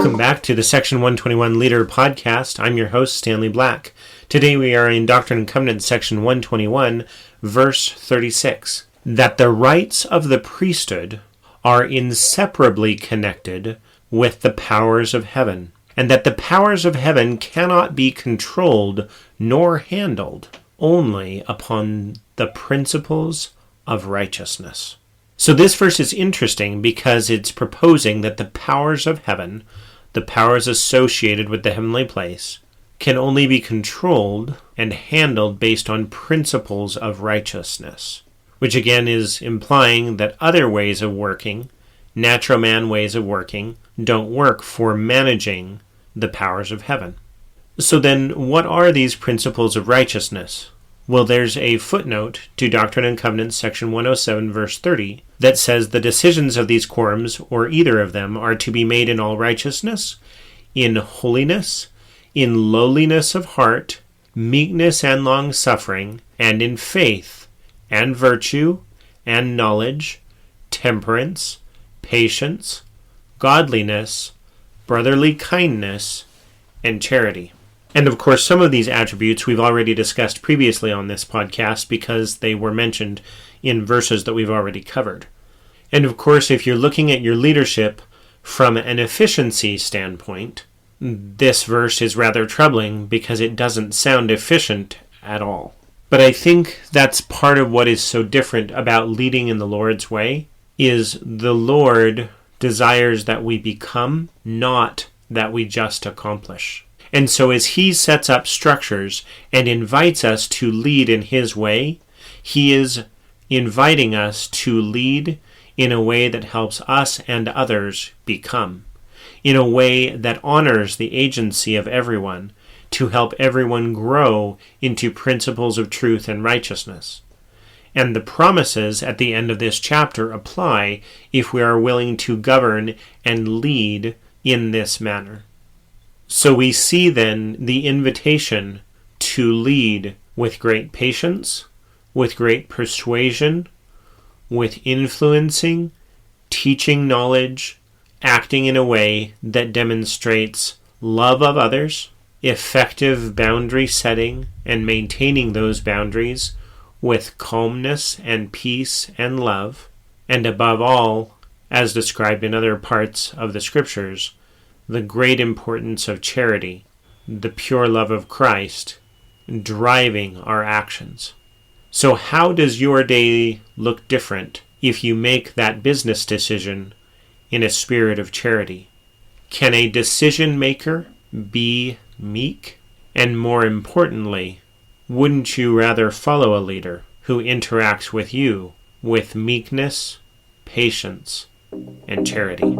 Welcome back to the Section 121 Leader Podcast. I'm your host, Stanley Black. Today we are in Doctrine and Covenants, Section 121, verse 36, that the rights of the priesthood are inseparably connected with the powers of heaven, and that the powers of heaven cannot be controlled nor handled only upon the principles of righteousness. So this verse is interesting because it's proposing that the powers of heaven, the powers associated with the heavenly place, can only be controlled and handled based on principles of righteousness, which again is implying that other ways of working, natural man ways of working, don't work for managing the powers of heaven. So then, what are these principles of righteousness? Well, there's a footnote to Doctrine and Covenants, section 107, verse 30, that says the decisions of these quorums, or either of them, are to be made in all righteousness, in holiness, in lowliness of heart, meekness and long-suffering, and in faith, and virtue, and knowledge, temperance, patience, godliness, brotherly kindness, and charity. And of course, some of these attributes we've already discussed previously on this podcast because they were mentioned in verses that we've already covered. And of course, if you're looking at your leadership from an efficiency standpoint, this verse is rather troubling because it doesn't sound efficient at all. But I think that's part of what is so different about leading in the Lord's way, is the Lord desires that we become, not that we just accomplish. And so as he sets up structures and invites us to lead in his way, he is inviting us to lead in a way that helps us and others become, in a way that honors the agency of everyone, to help everyone grow into principles of truth and righteousness. And the promises at the end of this chapter apply if we are willing to govern and lead in this manner. So we see then the invitation to lead with great patience, with great persuasion, with influencing, teaching knowledge, acting in a way that demonstrates love of others, effective boundary setting and maintaining those boundaries with calmness and peace and love, and above all, as described in other parts of the Scriptures, the great importance of charity, the pure love of Christ, driving our actions. So how does your day look different if you make that business decision in a spirit of charity? Can a decision maker be meek? And more importantly, wouldn't you rather follow a leader who interacts with you with meekness, patience, and charity?